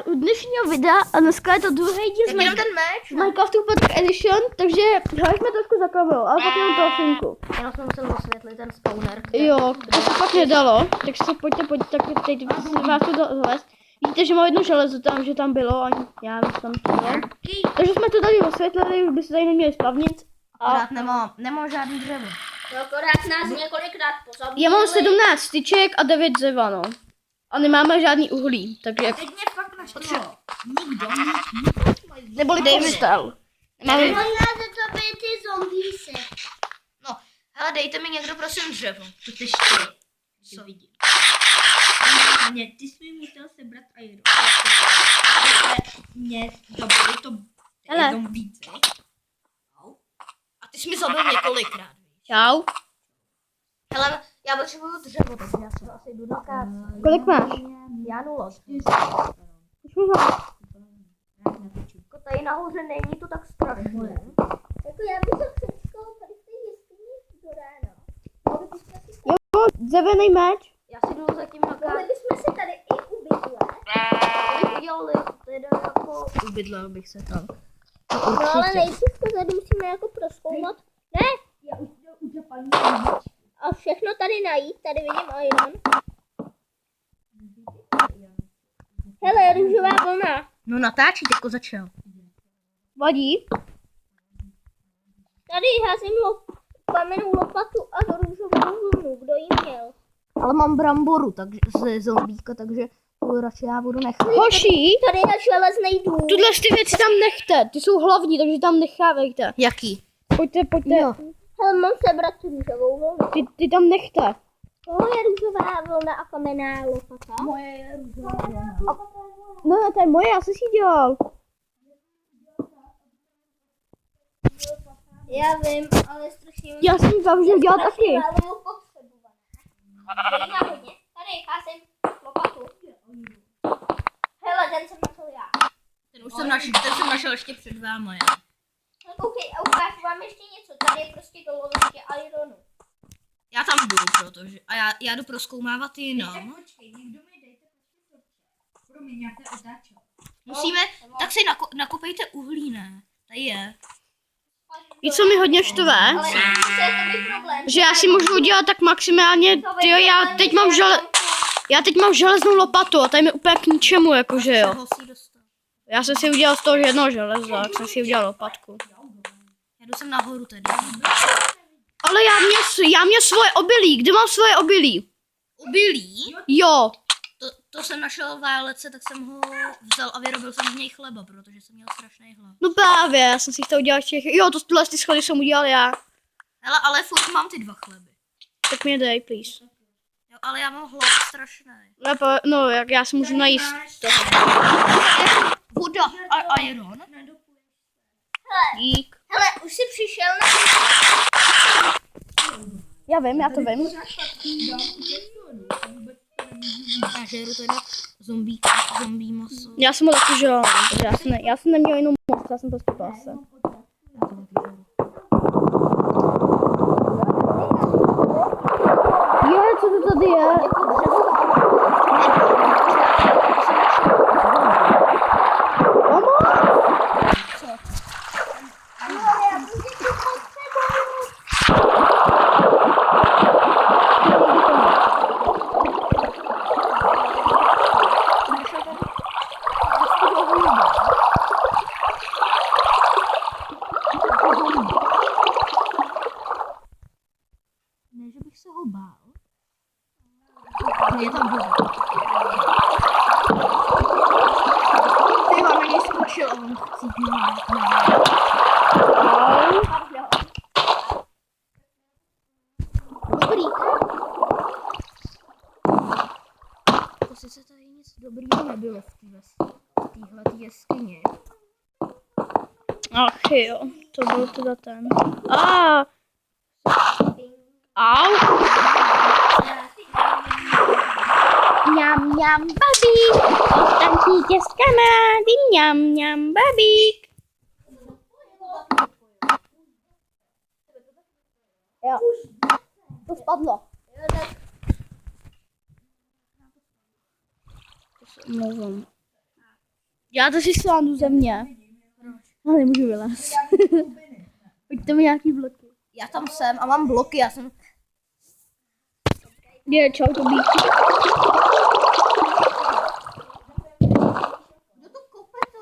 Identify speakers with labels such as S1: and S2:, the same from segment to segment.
S1: u dnešního videa a dneska je to druhý díl z Minecraftu Pocket Edition, takže hráli jsme trošku za kamerou, ale pak jenom trofinku.
S2: Já jsem musel osvětlit ten spawner.
S1: Jo, to se pak nedalo, takže se pojďte, tak teď vás tu zavést. Vidíte, že mám jedno železo tam, že tam bylo a já bych tam bylo. Takže jsme to tady osvětlili, už by se tady neměli spavnit.
S2: Akorát nemám žádný dřevo.
S3: No, akorát nás několikrát pozabili.
S1: Já mám 17 styček a 9 dřeva, no. A nemáme žádný uhlí, takže...
S4: Teď mě fakt našlo. Nikdo.
S1: Neboli postel.
S3: Možná za to by ty zombíse.
S2: No, hele, dejte mi někdo prosím dřevo. To ty štěj. Co vidím.
S4: Ne, ty jsi mi musel sebrat iron. Mě dobili to jenom více.
S2: A ty jsi mi zabil několikrát.
S1: Čau.
S2: Hele, já potřebuju dřevo, takže já se asi jdu na káci.
S1: Kolik máš?
S2: Já 0.
S1: Už můžu.
S2: Jako tady nahoře není to tak strašné.
S3: Jako já bych to přečkal tady v té jeskyni do rána. Mohli bychom si
S1: Jo, dřevěný meč.
S2: Já si jdu zatím na
S3: Mohli
S2: káci.
S3: bychom si tady i ubydlet.
S2: Bych udělal teda jako... Ubydlel bych se tam.
S3: No ale nejdřív to tady musíme jako prozkoumat. Ne,
S4: Já už zapalím.
S3: a všechno tady najít. Tady vidím iron. Hele, růžová vlna.
S2: No natáčí, teďko začal.
S1: Vadí.
S3: Tady házím kamennou lopatu a růžovou vlnu. Kdo ji měl?
S2: Ale mám bramboru takže, ze zombíka, takže to radši já budu nechat.
S1: Hoši,
S3: Tady je železný dům.
S1: tuhle ty věci tam nechte, ty jsou hlavní, takže tam nechávejte.
S2: Jaký?
S1: Pojďte.
S2: Jo.
S3: Hele, mám sebrat tu růžovou vlnu.
S1: Ty tam nechte.
S3: Tohle je růžová vlna a kamenná lopata.
S4: Moje je růžová vlna.
S1: No, to je moje, já jsem si dělal.
S3: Já vím, ale strašně...
S1: Já jsem zavřel dělat taky.
S3: málo potřebované. Tady náhodně. Tady házím lopatu. Hele, ten jsem našel já.
S2: Ten jsem našel ještě před vámi.
S3: No koukej, a ukážu vám ještě něco. Tady je prostě doložky ironu.
S2: Já tam jdu, protože... A já jdu prozkoumávat jinam.
S4: Počkej, někdo mi dejte prostě pro mě nějaké otáčo.
S2: Musíme... Tak si nakopejte uhlí, ne? Tady je.
S1: Víš, co mi hodně štve?
S3: Ale to je takový problém.
S1: Že já si můžu udělat tak maximálně, tyjo, já teď mám železnou lopatu a tady mi úplně k ničemu, jakože jo.
S2: Čeho si dostal?
S1: Já jsem si udělal z toho jednoho železa, tak jsem si udělal lopatku.
S2: Já jdu sem nahoru tedy.
S1: Ale já měl svoje obilí, kde mám svoje obilí?
S2: Obilí?
S1: Jo,
S2: To jsem našel v válece, tak jsem ho vzal a vyrobil jsem z něj chleba, protože jsem měl strašný hlad.
S1: no právě, já jsem si chtěl udělat jo, tohle ty schody jsem udělal já.
S2: Hele, ale furt mám ty 2 chleby.
S1: Tak mě dej, please.
S2: Jo, ale já mám hlad strašný.
S1: No, jak já si můžu najíst.
S2: Voda a iron.
S1: Dík.
S3: Hele, už jsi přišel na...
S1: Já vím, já to vím.
S2: Já žeru teda zombí maso.
S1: Já jsem ho taky žel, takže já jsem neměl jenom moc, já jsem prostě pase. Co to tady je?
S2: Ne, že bych se ho bál. Je tam voda. Ty ho na něj skočil a on chcípil Dobrý. To sice tady nic dobrýho nebylo v téhle jeskyni.
S1: Ach jo, to byl teda ten. Au. Mňam, babík. Ostaňte s kamarády, mňam, babík. Jo, to spadlo. To se omlouvám. Děláte si srandu ze mě. Ale nemůžu vylézt. Pojďte mi nějaký bloky.
S3: Já tam jsem a mám bloky, já jsem...
S1: Je, čau, to být.
S3: Kdo to kope, to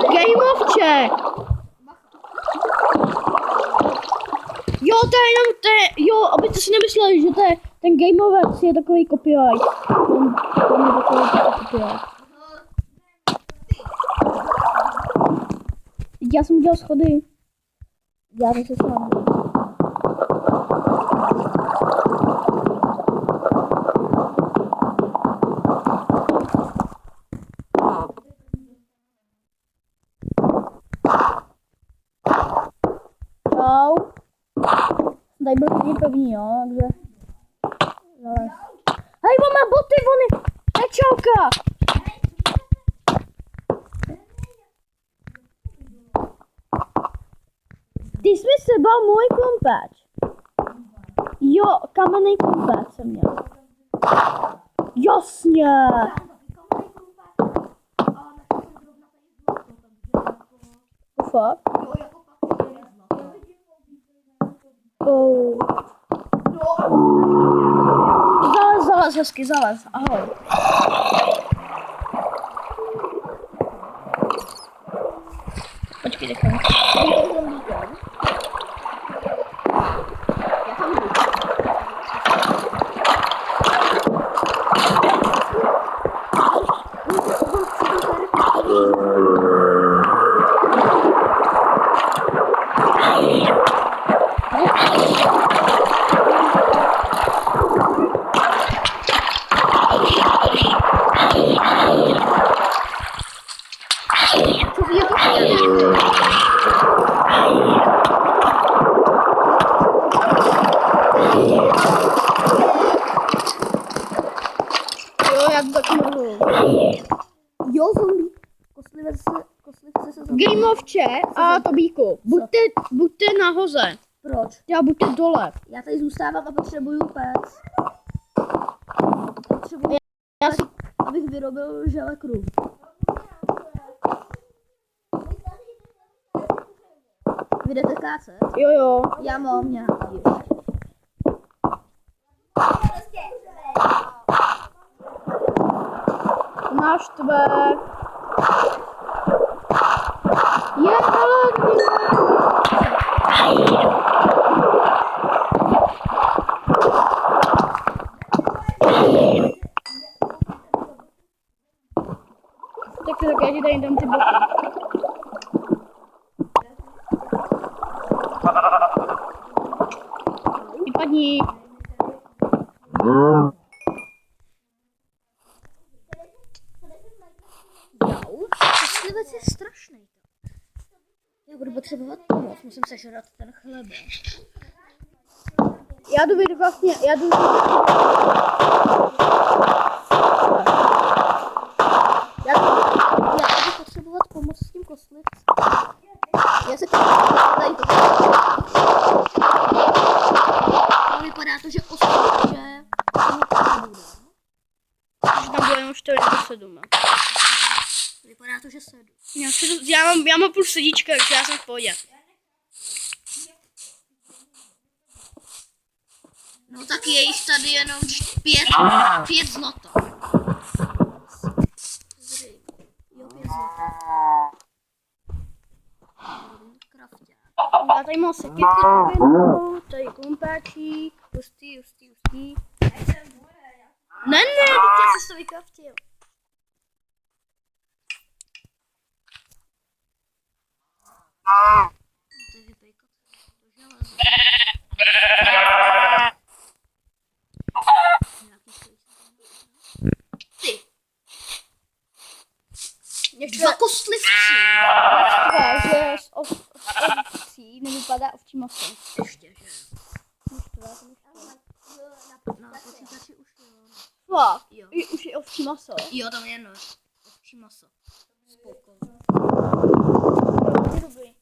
S1: Gameovče! Jo, to je jenom, jo, abyste si nemysleli, že to je, ten gameovec je takový copyright. On je takový copyright. Já jsem udělal schody. Já to se sám. Čau. Tady byl první první, jo, takže... Hej, on má boty, on je... Čauka! Ty jsi mi sebal můj klumpáč. Jo, kamenný klumpáč jsem měl. Jasně. Fakt? Oh. Zalez hezky, zalez. Ahoj. Počkej, nechám.
S3: Jo, zombie. Kostlivce se zombie.
S1: Gameovče a Tobíku, buďte nahoře.
S3: Proč?
S1: Já buďte dole.
S3: Já tady zůstávám a potřebuju pec. Potřebuju
S1: Já si...
S3: abych vyrobil žele kruh. Vy jdete kácet?
S1: Jo.
S3: Já mám nějaký ještě.
S1: Máš tvé. Je, ale... Tak já ti tady dám ty boky. Vypadni.
S3: Kostlivec je strašný. Já budu potřebovat pomoc, musím sežrat ten chleba.
S1: Já jdu vidět vlastně, já jdu...
S3: Já budu potřebovat pomoc s tím kostlivcem. Já se tady to. Ale vypadá to, že že
S1: Tam bylo jenom 4 nebo 7.
S3: vypadá to, že 7.
S1: Já mám půl sedíčka, takže já jsem v pohodě.
S3: No tak je jich tady jenom 5 zlata. Jo, 5 zlata.
S1: Já tady mám sekětku, tady klumpáčík, hustý. Ne,
S3: Já jsi to vykraftil. Dva kostlivci.
S1: že z ovcí nevypadá ovčí maso.
S3: Ještě, že? Na počítači už jo.
S1: Fakt,
S3: Jo.
S1: už je ovčí maso.
S3: Jo, tam je no. Ovčí maso. Spolkové.
S1: Je dobrý.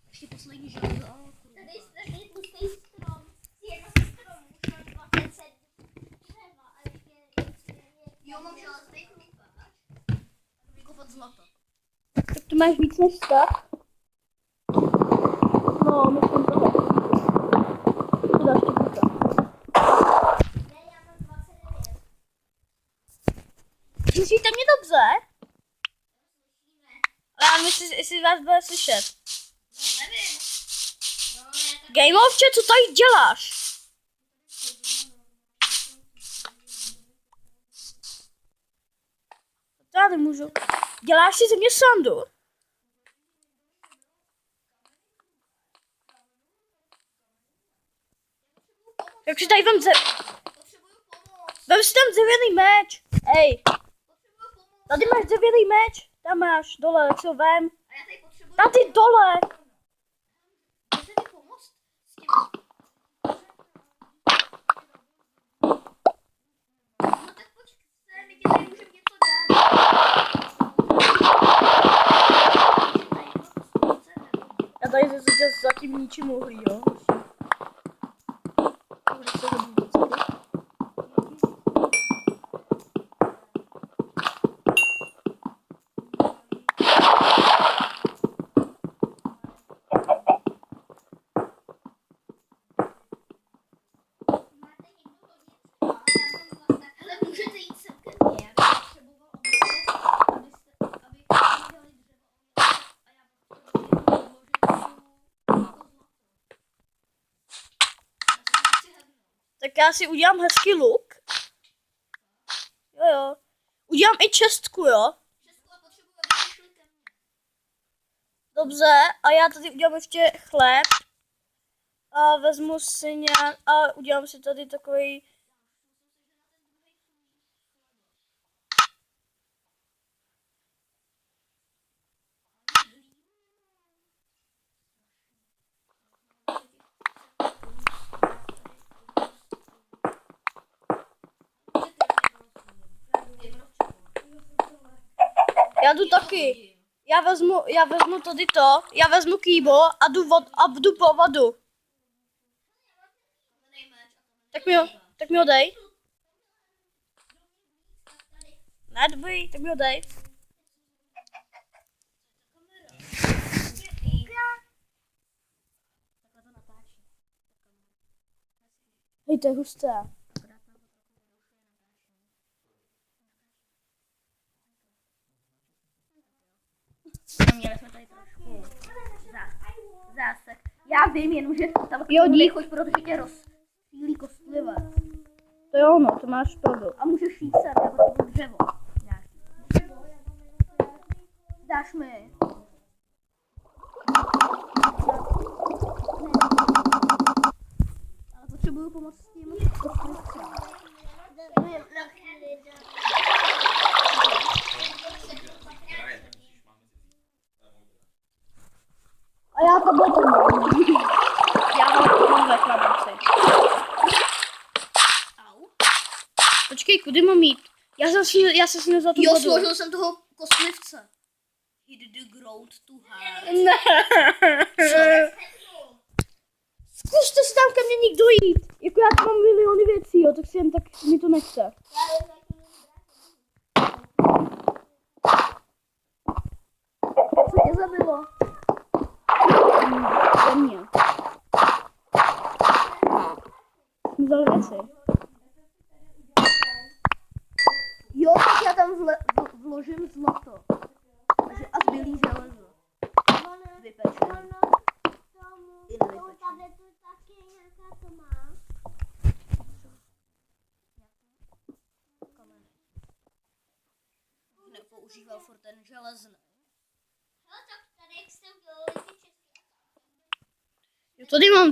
S3: Ještě poslední žádný.
S4: Tady je strašně tlustý strom. Jedna ze stromů už má 27 dřeva a ještě
S3: Jo, mám železný krumpáč.
S2: Vykopat zlato.
S1: Tak to máš víc než stav? No, myslím toho. To dáš ty
S3: Ne, já mám 29.
S1: Slyšíte mě dobře? Ale já myslím, jestli vás bude slyšet.
S3: No, nevím. No, já tak...
S1: Gameovče, co tady děláš? To já nemůžu. Děláš si ze mě srandu? Takže tady vem
S3: Potřebuju pomoc.
S1: vem si tam dřevěný meč. Ej,
S3: Potřebuju pomoc.
S1: tady máš dřevěný meč. Tam máš, dole, tak si ho vem.
S3: A já tady potřebuju...
S1: Tady dole.
S3: Můžete mi pomoct s tím? No tak počkejte, my ti tady můžeme něco dát.
S1: Já tady zatím ničím uhlí, jo. Uhlí se hodí vždycky.
S3: Hele, můžete jít sem ke mně, já bych potřeboval, abyste udělali dřevo a já potřebuji vložit to zlato.
S1: Tak já si udělám hezký luk. Jo, jo. Udělám i čestku, jo.
S3: Všechno potřebuji, abyste šli ke mně.
S1: Dobře, a já tady udělám ještě chléb. A vezmu si nějak, a udělám si tady takový. Já jdu taky. Já vezmu tady to, já vezmu kýbo a jdu po vodu. Tak mi ho dej. Ne, dobrý, tak mi ho dej. Hej, to je husté.
S2: Měli jsme tady trošku zásek. Já vím, jenomže tam
S1: Jo, dík.
S2: nechoď, protože tě rozstřílí kostlivec.
S1: To je ono, to máš pravdu.
S2: A můžeš jít sem, já potřebuji dřevo. Nějaký. Dáš mi. Ale potřebuju pomoc s tím kostlivcem.
S1: A já to budu. Já ho mám ve chlebci.
S2: Au.
S1: Počkej, kudy mám jít? Já se sněl za tu
S2: Jo,
S1: vodu.
S2: složil jsem toho kostlivce. Hit the ground to hard.
S1: Ne. Zkuste si tam ke mně nikdo jít. Jako já tam mám miliony věcí, jo, tak si jen tak mi to nechce.
S2: Co tě zabilo?
S1: Ze mě. Jsme vzali věci.
S2: Jo, tak já tam vložím zlato. Takže a zbylý železo. Vypečený. I nevypečený. Nepoužíval furt ten železný.
S3: Hele, tak tady jak jste udělali ty české.
S1: Jo,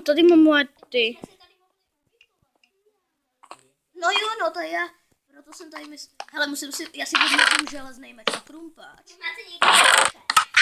S1: tady mám moje ty.
S3: Já si tady mohli
S2: No jo, no to já. Proto jsem tady myslel. Hele, já si vezmu ten železný meč a krumpáč.
S3: Máte někdo